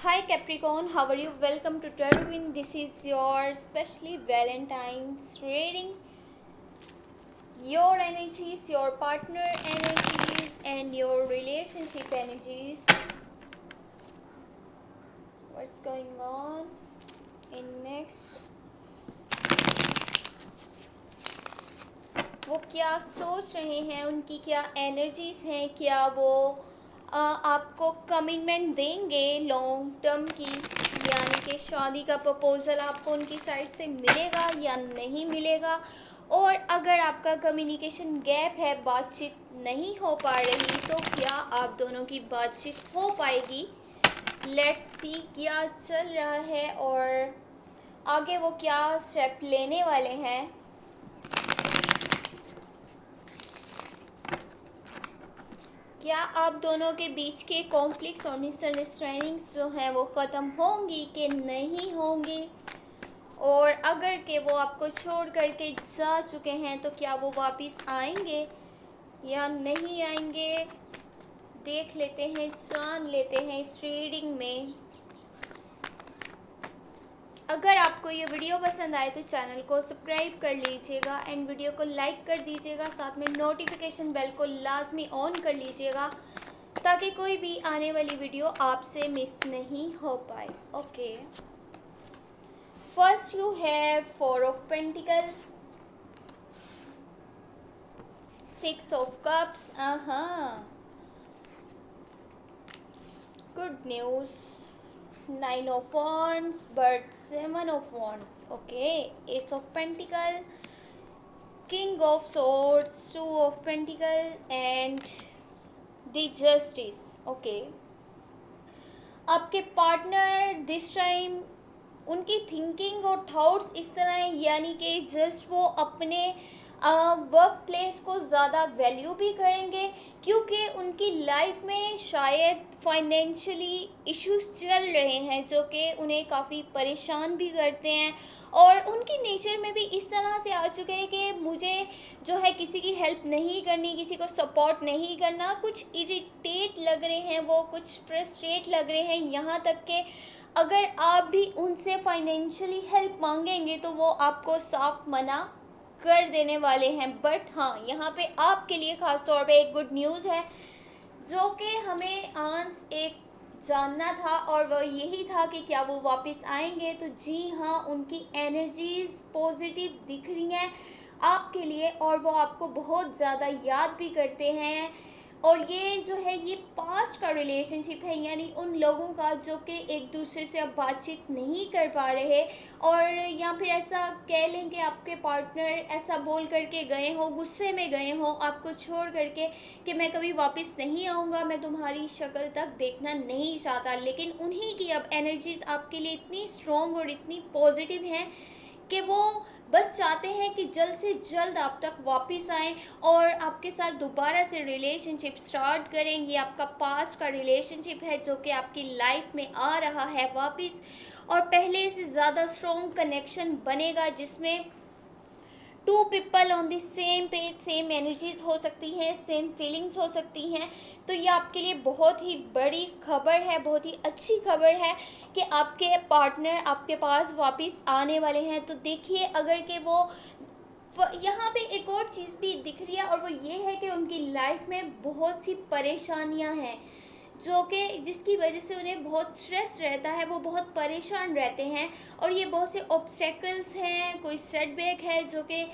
Hi Capricorn, how are you? Welcome to Tarot. This is your specially Valentine's reading. Your energies, your partner energies, and your relationship energies. What's going on in next? वो क्या सोच रहे हैं, उनकी क्या energies हैं, क्या वो आपको कमिटमेंट देंगे लॉन्ग टर्म की, यानी कि शादी का प्रपोजल आपको उनकी साइड से मिलेगा या नहीं मिलेगा। और अगर आपका कम्युनिकेशन गैप है, बातचीत नहीं हो पा रही, तो क्या आप दोनों की बातचीत हो पाएगी। लेट्स सी क्या चल रहा है और आगे वो क्या स्टेप लेने वाले हैं। क्या आप दोनों के बीच के कॉन्फ्लिक्ट्स और मिसअंडरस्टैंडिंग्स जो हैं वो ख़त्म होंगी कि नहीं होंगी, और अगर के वो आपको छोड़ करके जा चुके हैं तो क्या वो वापस आएंगे या नहीं आएंगे, देख लेते हैं, जान लेते हैं इस रीडिंग में। अगर आपको ये वीडियो पसंद आए तो चैनल को सब्सक्राइब कर लीजिएगा एंड वीडियो को लाइक कर दीजिएगा, साथ में नोटिफिकेशन बेल को लाजमी ऑन कर लीजिएगा ताकि कोई भी आने वाली वीडियो आपसे मिस नहीं हो पाए। Okay, first you have 4 of pentacle, 6 of cups, good news, 9 of wands but 7 of wands. Okay, ace of pentacle, king of swords, 2 of pentacle and the justice. Okay, आपके पार्टनर दिस टाइम उनकी thinking और thoughts इस तरह हैं, यानी कि just वो अपने वर्क प्लेस को ज़्यादा वैल्यू भी करेंगे, क्योंकि उनकी लाइफ में शायद फाइनेंशियली इश्यूज चल रहे हैं जो कि उन्हें काफ़ी परेशान भी करते हैं, और उनकी नेचर में भी इस तरह से आ चुके हैं कि मुझे जो है किसी की हेल्प नहीं करनी, किसी को सपोर्ट नहीं करना, कुछ इरिटेट लग रहे हैं वो, कुछ फ्रस्ट्रेट लग रहे हैं, यहाँ तक कि अगर आप भी उनसे फाइनेंशियली हेल्प मांगेंगे तो वो आपको साफ मना कर देने वाले हैं। बट हाँ, यहाँ पे आपके लिए ख़ास तौर पे एक गुड न्यूज़ है जो कि हमें आज एक जानना था, और वह यही था कि क्या वो वापस आएंगे। तो जी हाँ, उनकी एनर्जीज पॉजिटिव दिख रही हैं आपके लिए, और वो आपको बहुत ज़्यादा याद भी करते हैं। और ये जो है ये पास्ट का रिलेशनशिप है, यानी उन लोगों का जो कि एक दूसरे से अब बातचीत नहीं कर पा रहे, और या फिर ऐसा कह लें कि आपके पार्टनर ऐसा बोल करके गए हो, गुस्से में गए हो आपको छोड़ करके कि मैं कभी वापस नहीं आऊँगा, मैं तुम्हारी शक्ल तक देखना नहीं चाहता। लेकिन उन्हीं की अब एनर्जीज आपके लिए इतनी स्ट्रॉन्ग और इतनी पॉजिटिव हैं कि वो बस चाहते हैं कि जल्द से जल्द आप तक वापस आएँ और आपके साथ दोबारा से रिलेशनशिप स्टार्ट करें। ये आपका पास्ट का रिलेशनशिप है जो कि आपकी लाइफ में आ रहा है वापस, और पहले से ज़्यादा स्ट्रॉन्ग कनेक्शन बनेगा जिसमें 2 people on the same page, same energies हो सकती हैं, सेम फीलिंग्स हो सकती हैं। तो ये आपके लिए बहुत ही बड़ी खबर है, बहुत ही अच्छी खबर है कि आपके पार्टनर आपके पास वापस आने वाले हैं। तो देखिए, अगर कि वो यहाँ पे एक और चीज़ भी दिख रही है, और वो ये है कि उनकी लाइफ में बहुत सी परेशानियाँ हैं जो कि जिसकी वजह से उन्हें बहुत स्ट्रेस रहता है, वो बहुत परेशान रहते हैं, और ये बहुत से ऑब्स्टेकल्स हैं, कोई सेटबैक है जो कि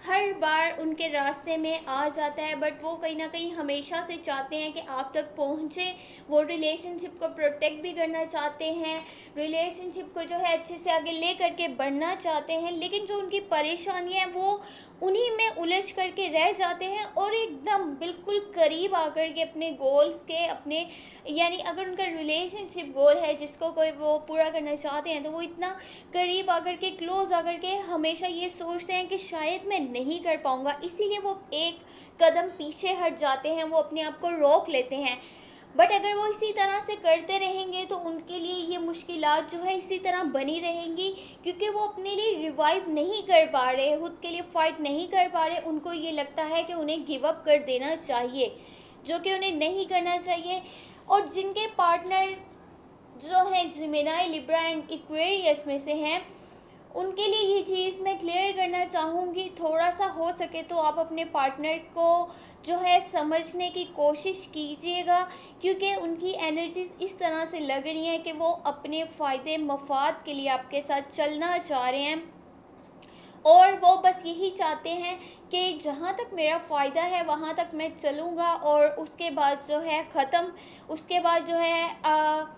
हर बार उनके रास्ते में आ जाता है। बट वो कहीं ना कहीं हमेशा से चाहते हैं कि आप तक पहुँचे, वो रिलेशनशिप को प्रोटेक्ट भी करना चाहते हैं, रिलेशनशिप को जो है अच्छे से आगे ले करके बढ़ना चाहते हैं, लेकिन जो उनकी परेशानी है वो उन्हीं में उलझ करके रह जाते हैं, और एकदम बिल्कुल करीब आकर के अपने गोल्स के, अपने यानी अगर उनका रिलेशनशिप गोल है जिसको कोई वो पूरा करना चाहते हैं, तो वो इतना करीब आकर के, क्लोज आकर के हमेशा ये सोचते हैं कि शायद मैं नहीं कर पाऊँगा, इसीलिए वो एक कदम पीछे हट जाते हैं, वो अपने आप को रोक लेते हैं। बट अगर वो इसी तरह से करते रहेंगे तो उनके लिए ये मुश्किलात जो है इसी तरह बनी रहेंगी, क्योंकि वो अपने लिए रिवाइव नहीं कर पा रहे, खुद के लिए फ़ाइट नहीं कर पा रहे। उनको ये लगता है कि उन्हें गिव अप कर देना चाहिए, जो कि उन्हें नहीं करना चाहिए। और जिनके पार्टनर जो हैं जेमिनी, लिब्रा एंड एक्वेरियस में से हैं, उनके लिए ये चीज़ मैं क्लियर करना चाहूँगी, थोड़ा सा हो सके तो आप अपने पार्टनर को जो है समझने की कोशिश कीजिएगा, क्योंकि उनकी एनर्जीज इस तरह से लग रही हैं कि वो अपने फ़ायदे मफाद के लिए आपके साथ चलना चाह रहे हैं, और वो बस यही चाहते हैं कि जहाँ तक मेरा फ़ायदा है वहाँ तक मैं चलूँगा, और उसके बाद जो है ख़त्म, उसके बाद जो है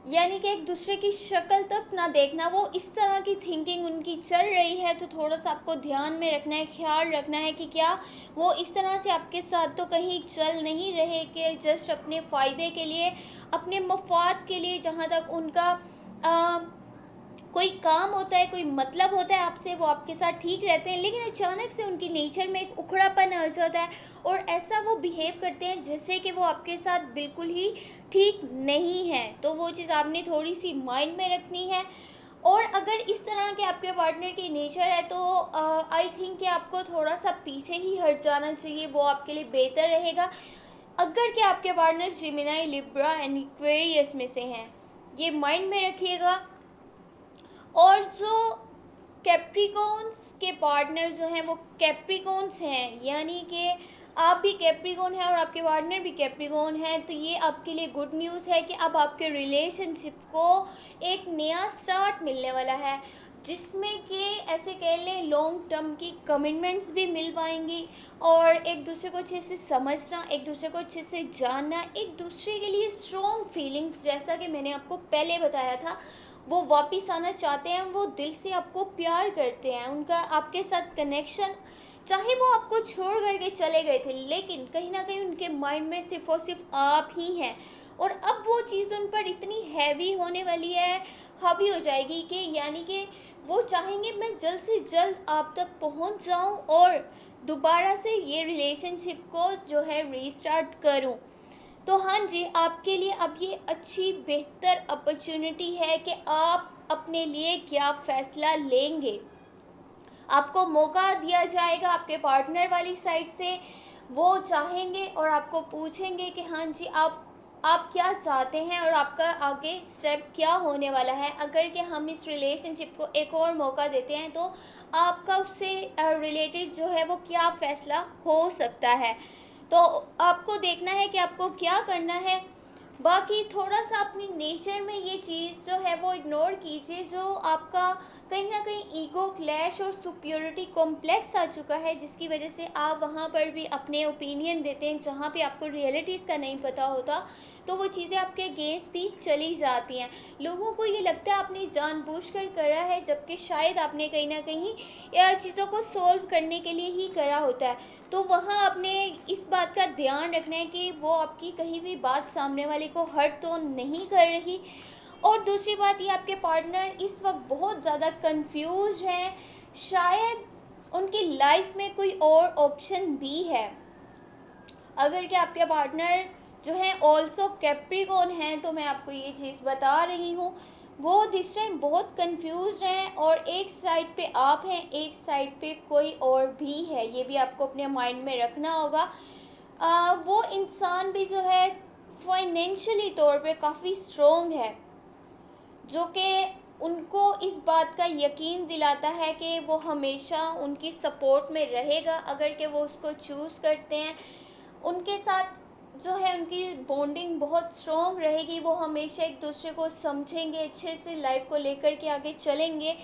यानी कि एक दूसरे की शक्ल तक ना देखना, वो इस तरह की थिंकिंग उनकी चल रही है। तो थोड़ा सा आपको ध्यान में रखना है, ख्याल रखना है कि क्या वो इस तरह से आपके साथ तो कहीं चल नहीं रहे कि जस्ट अपने फ़ायदे के लिए, अपने मफाद के लिए, जहाँ तक उनका कोई काम होता है, कोई मतलब होता है आपसे, वो आपके साथ ठीक रहते हैं, लेकिन अचानक से उनकी नेचर में एक उखड़ापन आ जाता है और ऐसा वो बिहेव करते हैं जैसे कि वो आपके साथ बिल्कुल ही ठीक नहीं है। तो वो चीज़ आपने थोड़ी सी माइंड में रखनी है। और अगर इस तरह के आपके पार्टनर की नेचर है तो आई थिंक कि आपको थोड़ा सा पीछे ही हट जाना चाहिए, वो आपके लिए बेहतर रहेगा। अगर कि आपके partner Gemini, Libra and Aquarius में से हैं, ये माइंड में रखिएगा। और जो कैप्रिकॉन्स के पार्टनर जो हैं वो कैप्रिकॉन्स हैं, यानी कि आप भी कैप्रिकॉन हैं और आपके पार्टनर भी कैप्रिकॉन हैं, तो ये आपके लिए गुड न्यूज़ है कि अब आपके रिलेशनशिप को एक नया स्टार्ट मिलने वाला है, जिसमें कि ऐसे कह लें लॉन्ग टर्म की कमिटमेंट्स भी मिल पाएंगी, और एक दूसरे को अच्छे से समझना, एक दूसरे को अच्छे से जानना, एक दूसरे के लिए स्ट्रॉन्ग फीलिंग्स, जैसा कि मैंने आपको पहले बताया था, वो वापस आना चाहते हैं, वो दिल से आपको प्यार करते हैं, उनका आपके साथ कनेक्शन, चाहे वो आपको छोड़ करके चले गए थे, लेकिन कहीं ना कहीं उनके माइंड में सिर्फ और सिर्फ आप ही हैं, और अब वो चीज़ उन पर इतनी हैवी होने वाली है, हावी हो जाएगी कि यानी कि वो चाहेंगे मैं जल्द से जल्द आप तक पहुंच जाऊं और दोबारा से ये रिलेशनशिप को जो है रीस्टार्ट करूं। तो हाँ जी, आपके लिए अब ये अच्छी बेहतर अपॉर्चुनिटी है कि आप अपने लिए क्या फ़ैसला लेंगे। आपको मौका दिया जाएगा आपके पार्टनर वाली साइड से, वो चाहेंगे और आपको पूछेंगे कि हाँ जी आप क्या चाहते हैं और आपका आगे स्टेप क्या होने वाला है। अगर कि हम इस रिलेशनशिप को एक और मौका देते हैं तो आपका उससे रिलेटेड जो है वो क्या फ़ैसला हो सकता है। तो आपको देखना है कि आपको क्या करना है। बाकी थोड़ा सा अपनी नेचर में ये चीज़ जो है वो इग्नोर कीजिए, जो आपका कहीं ना कहीं ईगो क्लैश और सुपियोरिटी कॉम्प्लेक्स आ चुका है, जिसकी वजह से आप वहाँ पर भी अपने ओपिनियन देते हैं जहाँ पे आपको रियलिटीज़ का नहीं पता होता, तो वो चीज़ें आपके अगेंस्ट भी चली जाती हैं। लोगों को ये लगता है आपने जानबूझकर करा है, जबकि शायद आपने कहीं ना कहीं या चीज़ों को सॉल्व करने के लिए ही करा होता है। तो वहाँ आपने इस बात का ध्यान रखना है कि वो आपकी कहीं भी बात सामने वाले को हर्ट तो नहीं कर रही। और दूसरी बात, ये आपके पार्टनर इस वक्त बहुत ज़्यादा कंफ्यूज हैं, शायद उनकी लाइफ में कोई और ऑप्शन भी है। अगर कि आपके पार्टनर जो हैं ऑल्सो कैप्रिकॉन हैं, तो मैं आपको ये चीज़ बता रही हूँ, वो दिस टाइम बहुत कंफ्यूज हैं, और एक साइड पे आप हैं, एक साइड पे कोई और भी है, ये भी आपको अपने माइंड में रखना होगा। वो इंसान भी जो है फाइनेंशियली तौर पे काफ़ी स्ट्रॉन्ग है, जो कि उनको इस बात का यकीन दिलाता है कि वो हमेशा उनकी सपोर्ट में रहेगा अगर कि वो उसको चूज़ करते हैं। उनके साथ जो है उनकी बॉन्डिंग बहुत स्ट्रॉन्ग रहेगी, वो हमेशा एक दूसरे को समझेंगे, अच्छे से लाइफ को लेकर के आगे चलेंगे।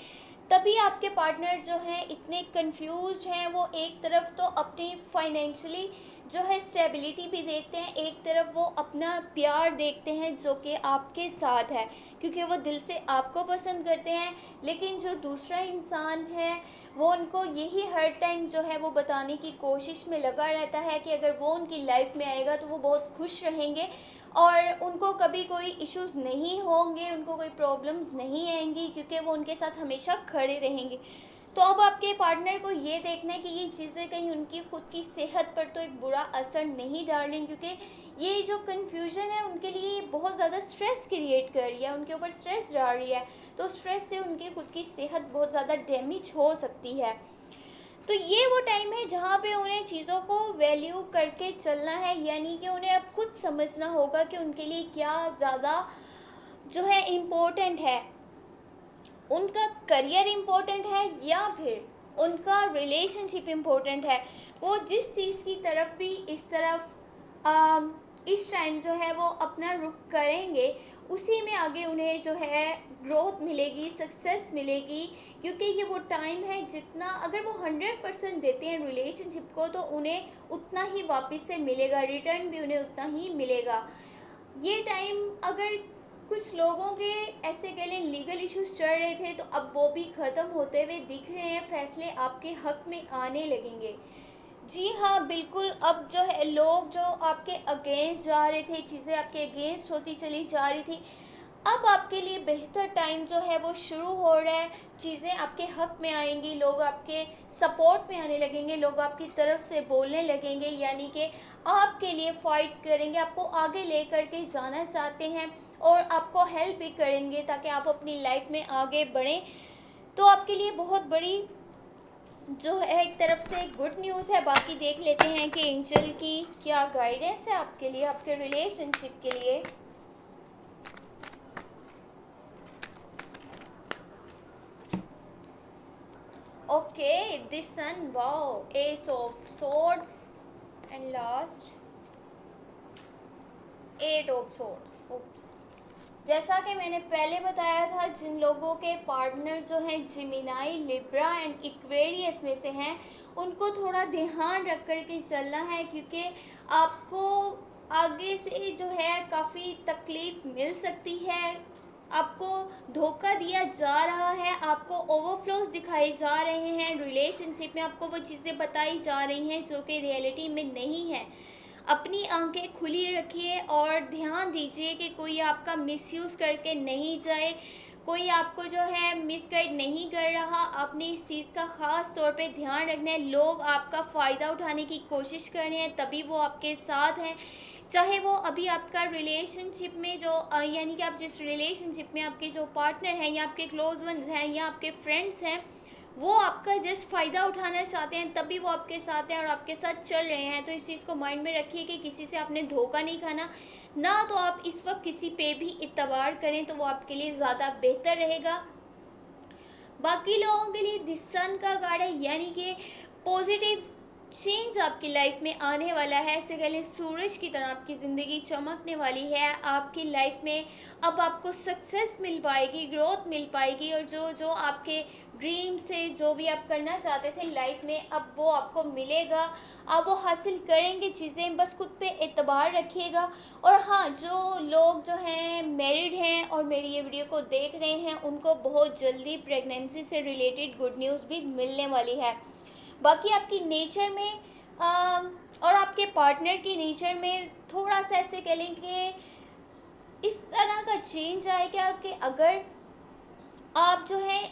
तभी आपके पार्टनर जो हैं इतने कंफ्यूज हैं, वो एक तरफ तो अपनी फाइनेंशियली जो है स्टेबिलिटी भी देखते हैं, एक तरफ वो अपना प्यार देखते हैं जो कि आपके साथ है, क्योंकि वो दिल से आपको पसंद करते हैं। लेकिन जो दूसरा इंसान है वो उनको यही हर टाइम जो है वो बताने की कोशिश में लगा रहता है कि अगर वो उनकी लाइफ में आएगा तो वो बहुत खुश रहेंगे और उनको कभी कोई इश्यूज़ नहीं होंगे, उनको कोई प्रॉब्लम्स नहीं आएंगी, क्योंकि वो उनके साथ हमेशा खड़े रहेंगे। तो अब आपके पार्टनर को ये देखना है कि ये चीज़ें कहीं उनकी खुद की सेहत पर तो एक बुरा असर नहीं डाल रही, क्योंकि ये जो कन्फ्यूजन है उनके लिए बहुत ज़्यादा स्ट्रेस क्रिएट कर रही है, उनके ऊपर स्ट्रेस डाल रही है। तो स्ट्रेस से उनकी खुद की सेहत बहुत ज़्यादा डैमेज हो सकती है। तो ये वो टाइम है जहाँ पे उन्हें चीज़ों को वैल्यू करके चलना है, यानी कि उन्हें अब खुद समझना होगा कि उनके लिए क्या ज़्यादा जो है इम्पोर्टेंट है, उनका करियर इम्पोर्टेंट है या फिर उनका रिलेशनशिप इम्पोर्टेंट है, वो जिस चीज़ की तरफ भी इस तरफ इस टाइम जो है वो अपना रुख करेंगे, उसी में आगे उन्हें जो है ग्रोथ मिलेगी, सक्सेस मिलेगी। क्योंकि ये वो टाइम है, जितना अगर वो 100% देते हैं रिलेशनशिप को, तो उन्हें उतना ही वापस से मिलेगा, रिटर्न भी उन्हें उतना ही मिलेगा। ये टाइम अगर कुछ लोगों के ऐसे कह लें लीगल इश्यूज चल रहे थे, तो अब वो भी ख़त्म होते हुए दिख रहे हैं, फैसले आपके हक में आने लगेंगे। जी हाँ, बिल्कुल। अब जो है लोग जो आपके अगेंस्ट जा रहे थे, चीज़ें आपके अगेंस्ट होती चली जा रही थी, अब आपके लिए बेहतर टाइम जो है वो शुरू हो रहा है। चीज़ें आपके हक में आएंगी, लोग आपके सपोर्ट में आने लगेंगे, लोग आपकी तरफ से बोलने लगेंगे, यानी कि आपके लिए फ़ाइट करेंगे, आपको आगे लेकर के जाना चाहते हैं और आपको हेल्प भी करेंगे ताकि आप अपनी लाइफ में आगे बढ़ें। तो आपके लिए बहुत बड़ी जो है एक तरफ से गुड न्यूज़ है। बाकी देख लेते हैं कि एंजल की क्या गाइडेंस है आपके लिए, आपके रिलेशनशिप के लिए। Okay, this sun, wow, ace of swords and last eight of swords. Oops, जैसा कि मैंने पहले बताया था, जिन लोगों के पार्टनर जो हैं जिमिनाई, लिब्रा एंड इक्वेरियस में से हैं, उनको थोड़ा ध्यान रख कर के चलना है, क्योंकि आपको आगे से जो है काफ़ी तकलीफ़ मिल सकती है। आपको धोखा दिया जा रहा है, आपको ओवरफ्लोज दिखाए जा रहे हैं रिलेशनशिप में, आपको वो चीज़ें बताई जा रही हैं जो कि रियलिटी में नहीं है। अपनी आंखें खुली रखिए और ध्यान दीजिए कि कोई आपका मिसयूज़ करके नहीं जाए, कोई आपको जो है मिसगाइड नहीं कर रहा। आपने इस चीज़ का ख़ास तौर पे ध्यान रखना है। लोग आपका फ़ायदा उठाने की कोशिश कर रहे हैं, तभी वो आपके साथ हैं। चाहे वो अभी आपका रिलेशनशिप में जो यानी कि आप जिस रिलेशनशिप में आपके जो पार्टनर हैं या आपके क्लोज वंस हैं या आपके फ्रेंड्स हैं, वो आपका जस्ट फ़ायदा उठाना चाहते हैं, तभी वो आपके साथ हैं और आपके साथ चल रहे हैं। तो इस चीज़ को माइंड में रखिए कि किसी से आपने धोखा नहीं खाना ना, तो आप इस वक्त किसी पे भी इतबार करें तो वो आपके लिए ज़्यादा बेहतर रहेगा। बाकी लोगों के लिए दिस सन का कार्ड है, यानी कि पॉजिटिव चेंज आपकी लाइफ में आने वाला है। ऐसे कह लें सूरज की तरह आपकी ज़िंदगी चमकने वाली है। आपकी लाइफ में अब आपको सक्सेस मिल पाएगी, ग्रोथ मिल पाएगी, और जो जो आपके ड्रीम से जो भी आप करना चाहते थे लाइफ में, अब वो आपको मिलेगा, आप वो हासिल करेंगे चीज़ें। बस खुद पे एतबार रखिएगा। और हाँ, जो लोग जो हैं मैरिड हैं और मेरी ये वीडियो को देख रहे हैं, उनको बहुत जल्दी प्रेगनेंसी से रिलेटेड गुड न्यूज़ भी मिलने वाली है। बाकी आपकी नेचर में और आपके पार्टनर की नेचर में थोड़ा सा ऐसे कह लें कि इस तरह का चेंज आएगा कि अगर आप जो है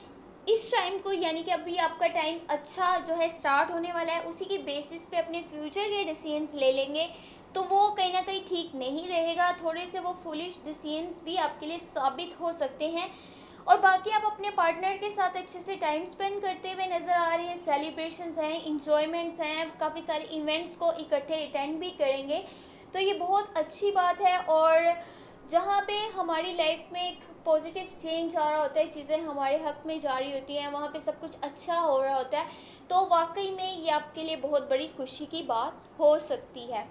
इस टाइम को, यानी कि अभी आपका टाइम अच्छा जो है स्टार्ट होने वाला है, उसी की बेसिस पे अपने फ्यूचर के डिसीजंस ले लेंगे, तो वो कहीं ना कहीं ठीक नहीं रहेगा। थोड़े से वो फुलिश डिसीजंस भी आपके लिए साबित हो सकते हैं। और बाकी आप अपने पार्टनर के साथ अच्छे से टाइम स्पेंड करते हुए नज़र आ रहे हैं। सेलिब्रेशंस हैं, इंजॉयमेंट्स हैं, काफ़ी सारे इवेंट्स को इकट्ठे अटेंड भी करेंगे, तो ये बहुत अच्छी बात है। और जहाँ पे हमारी लाइफ में एक पॉजिटिव चेंज आ रहा होता है, चीज़ें हमारे हक में जा रही होती हैं, वहाँ पे सब कुछ अच्छा हो रहा होता है, तो वाकई में ये आपके लिए बहुत बड़ी खुशी की बात हो सकती है।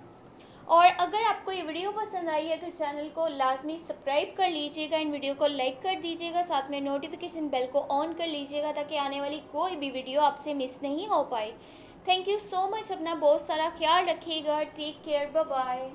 और अगर आपको ये वीडियो पसंद आई है तो चैनल को लाजमी सब्सक्राइब कर लीजिएगा, इन वीडियो को लाइक कर दीजिएगा, साथ में नोटिफिकेशन बेल को ऑन कर लीजिएगा ताकि आने वाली कोई भी वीडियो आपसे मिस नहीं हो पाए। Thank you so much. अपना बहुत सारा ख्याल रखिएगा। Take care, bye bye.